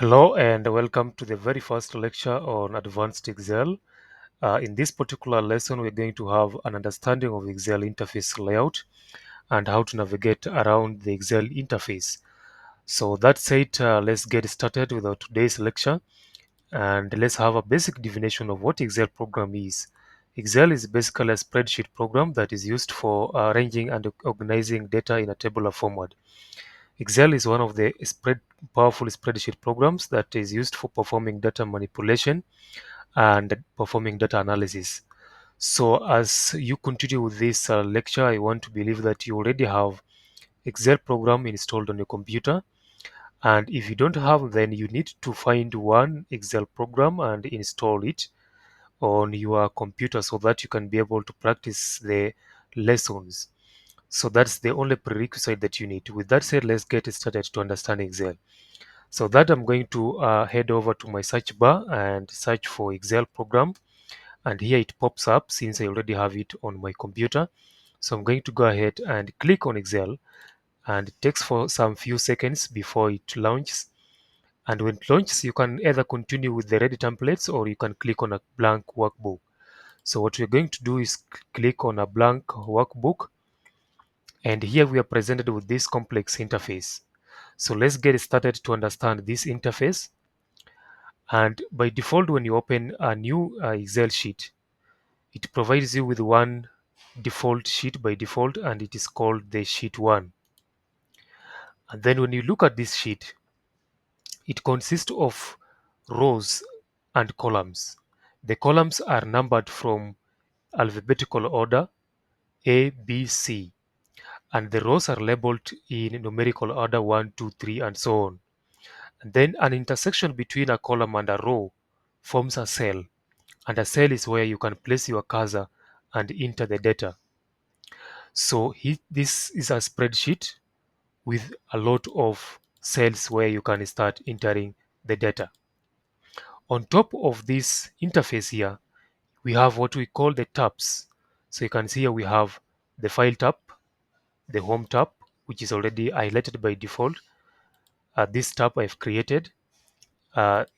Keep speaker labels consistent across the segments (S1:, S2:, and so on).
S1: Hello and welcome to the very first lecture on Advanced Excel. In this particular lesson, we're going to have an understanding of Excel interface layout and how to navigate around the Excel interface. So that said, let's get started with our today's lecture and let's have a basic definition of what Excel program is. Excel is basically a spreadsheet program that is used for arranging and organizing data in a tabular format. Excel is one of the powerful spreadsheet programs that is used for performing data manipulation and performing data analysis. So as you continue with this lecture, I want to believe that you already have Excel program installed on your computer. And if you don't have, then you need to find one Excel program and install it on your computer so that you can be able to practice the lessons. So that's the only prerequisite that you need. With that said, let's get started to understand Excel. So that I'm going to head over to my search bar and search for Excel program. And here it pops up since I already have it on my computer. So I'm going to go ahead and click on Excel, and it takes for some few seconds before it launches. And when it launches, you can either continue with the ready templates or you can click on a blank workbook. So what we're going to do is click on a blank workbook, and here we are presented with this complex interface. So let's get started to understand this interface. And by default, when you open a new Excel sheet, it provides you with one default sheet by default, and it is called the sheet 1. And then when you look at this sheet, it consists of rows and columns. The columns are numbered from alphabetical order A, B, C, and the rows are labeled in numerical order 1, 2, 3, and so on. And then an intersection between a column and a row forms a cell, and a cell is where you can place your cursor and enter the data. So this is a spreadsheet with a lot of cells where you can start entering the data. On top of this interface here, we have what we call the tabs. So you can see here we have the file tab, the home tab, which is already highlighted by default. This tab I've created,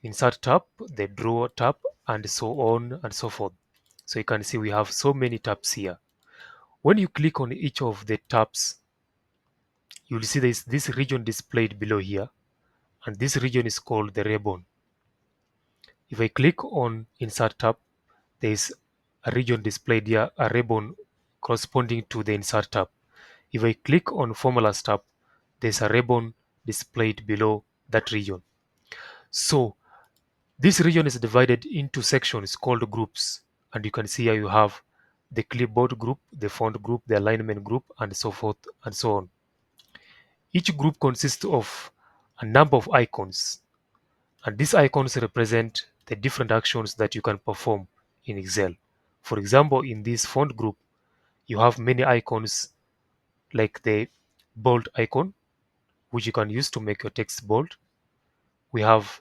S1: insert tab, the drawer tab, and so on and so forth. So you can see we have so many tabs here. When you click on each of the tabs, you'll see there's this region displayed below here, and this region is called the ribbon. If I click on insert tab, there's a region displayed here, a ribbon corresponding to the insert tab. If I click on formulas tab, there's a ribbon displayed below that region. So this region is divided into sections called groups, and you can see here you have the clipboard group, the font group, the alignment group, and so forth and so on. Each group consists of a number of icons, and these icons represent the different actions that you can perform in Excel. For example, in this font group, you have many icons like the bold icon, which you can use to make your text bold. We have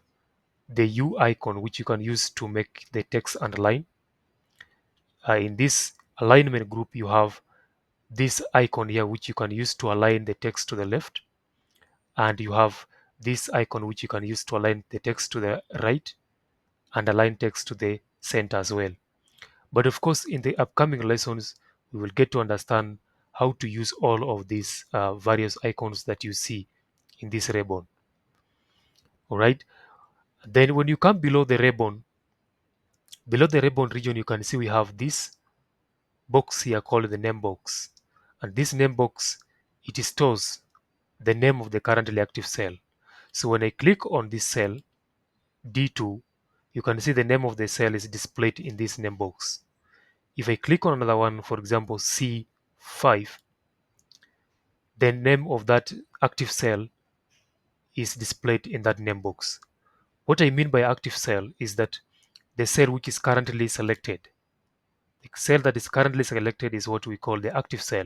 S1: the U icon, which you can use to make the text underline. In this alignment group, you have this icon here, which you can use to align the text to the left. And you have this icon, which you can use to align the text to the right and align text to the center as well. But of course, in the upcoming lessons, we will get to understand how to use all of these various icons that you see in this ribbon. All right. Then when you come below the ribbon region, you can see we have this box here called the name box. And this name box, it stores the name of the currently active cell. So when I click on this cell, D2, you can see the name of the cell is displayed in this name box. If I click on another one, for example, C5, the name of that active cell is displayed in that name box. What I mean by active cell is that the cell which is currently selected, the cell that is currently selected is what we call the active cell.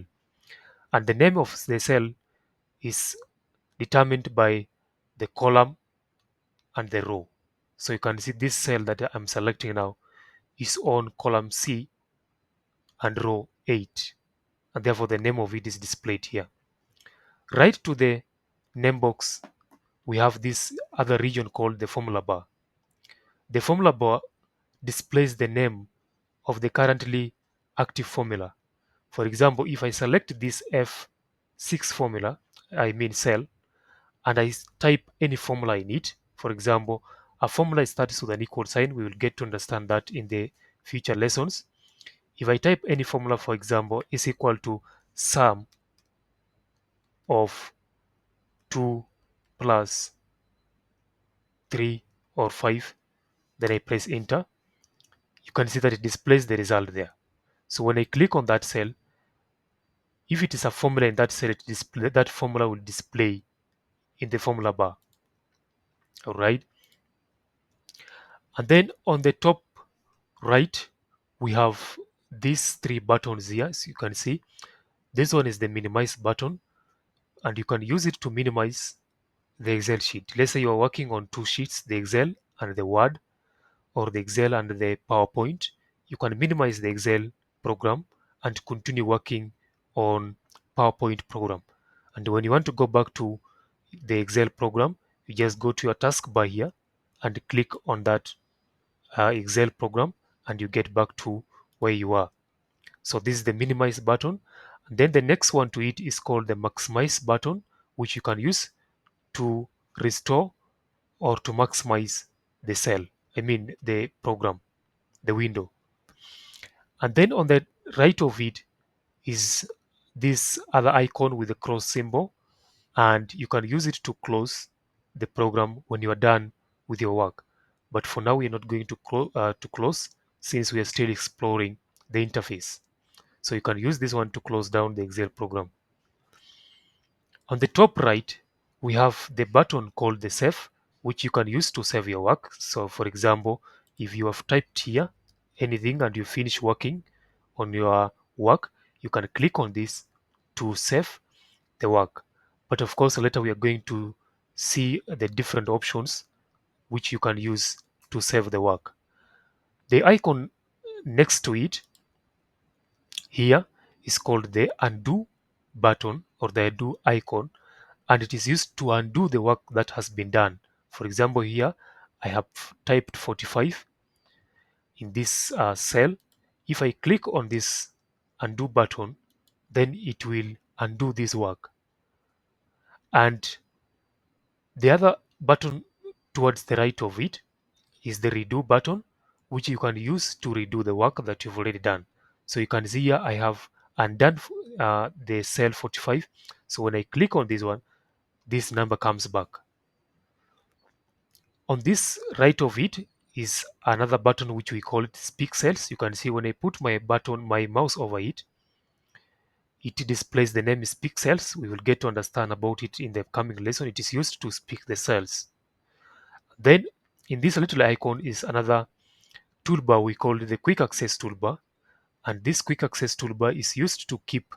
S1: And the name of the cell is determined by the column and the row. So you can see this cell that I'm selecting now is on column C and row 8, and therefore the name of it is displayed here. Right to the name box, we have this other region called the formula bar. The formula bar displays the name of the currently active formula. For example, if I select this F6 formula, I mean cell, and I type any formula in it, for example, a formula starts with an equal sign. We will get to understand that in the future lessons. If I type any formula, for example, is equal to sum of 2 plus 3 or 5, then I press enter, you can see that it displays the result there. So when I click on that cell, if it is a formula in that cell, that formula will display in the formula bar. All right. And then on the top right, we have these three buttons here. As you can see, this one is the minimize button, and you can use it to minimize the Excel sheet. Let's say you're working on two sheets, the Excel and the Word, or the Excel and the PowerPoint. You can minimize the Excel program and continue working on PowerPoint program. And when you want to go back to the Excel program, you just go to your taskbar here and click on that Excel program, and you get back to where you are. So this is the minimize button. And then the next one to it is called the maximize button, which you can use to restore or to maximize the cell. I mean the program, the window. And then on the right of it is this other icon with the cross symbol, and you can use it to close the program when you are done with your work. But for now, we're not going to close, since we are still exploring the interface. So you can use this one to close down the Excel program. On the top right, we have the button called the save, which you can use to save your work. So for example, if you have typed here anything and you finish working on your work, you can click on this to save the work. But of course, later we are going to see the different options which you can use to save the work. The icon next to it here is called the undo button, or the undo icon, and it is used to undo the work that has been done. For example, here I have typed 45 in this cell. If I click on this undo button, then it will undo this work. And the other button towards the right of it is the redo button, which you can use to redo the work that you've already done. So you can see here I have undone the cell 45. So when I click on this one, this number comes back. On this right of it is another button which we call it speak cells. You can see when I put my mouse over it, it displays the name speak cells. We will get to understand about it in the coming lesson. It is used to speak the cells. Then in this little icon is another toolbar. We call it the quick access toolbar, and this quick access toolbar is used to keep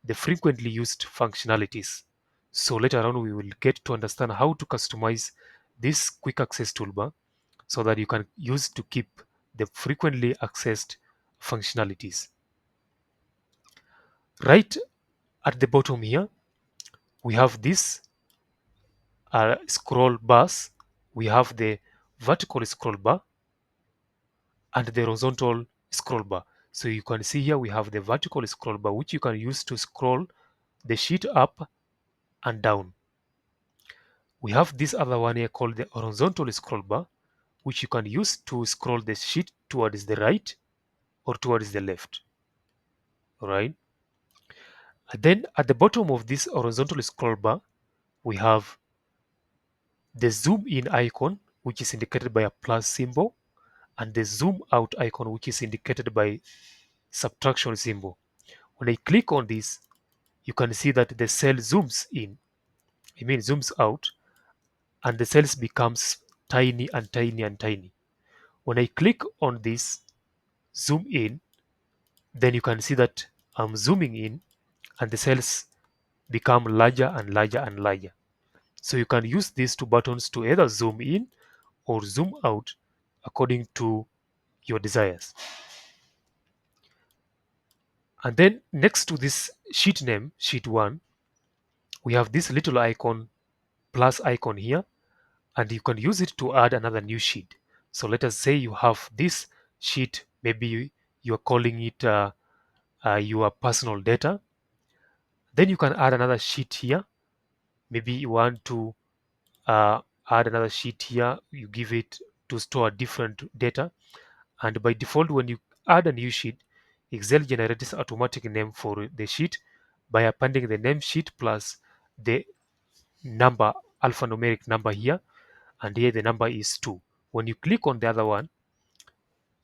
S1: the frequently used functionalities. So later on we will get to understand how to customize this quick access toolbar so that you can use to keep the frequently accessed functionalities. Right at the bottom here, we have this scroll bars. We have the vertical scroll bar and the horizontal scroll bar. So you can see here we have the vertical scroll bar, which you can use to scroll the sheet up and down. We have this other one here called the horizontal scroll bar, which you can use to scroll the sheet towards the right or towards the left. All right. And then at the bottom of this horizontal scroll bar, we have the zoom in icon, which is indicated by a plus symbol, and the zoom out icon, which is indicated by subtraction symbol. When I click on this, you can see that the cell zooms in, I mean zooms out, and the cells becomes tiny and tiny and tiny. When I click on this zoom in, then you can see that I'm zooming in and the cells become larger and larger and larger. So you can use these two buttons to either zoom in or zoom out according to your desires. And then next to this sheet name, sheet 1, we have this little icon, plus icon here. and you can use it to add another new sheet. So let us say you have this sheet, maybe you are calling it your personal data. Then you can add another sheet here. Maybe you want to add another sheet here, you give it to store different data, and by default when you add a new sheet, Excel generates automatic name for the sheet by appending the name sheet plus the number, alphanumeric number here, and here the number is 2. When you click on the other one,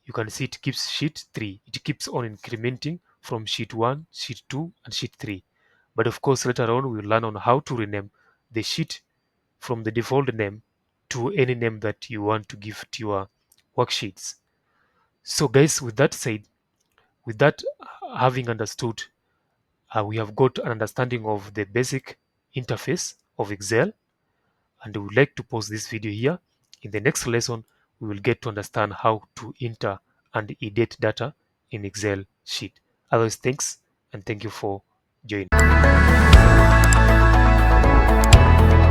S1: you can see it keeps sheet 3. It keeps on incrementing from sheet 1, sheet 2, and sheet 3. But of course, later on, we'll learn on how to rename the sheet from the default name to any name that you want to give to your worksheets. So guys, with that said, with that having understood, we have got an understanding of the basic interface of Excel, and we would like to pause this video here. In the next lesson, we will get to understand how to enter and edit data in Excel sheet. Otherwise, thanks and thank you for joining.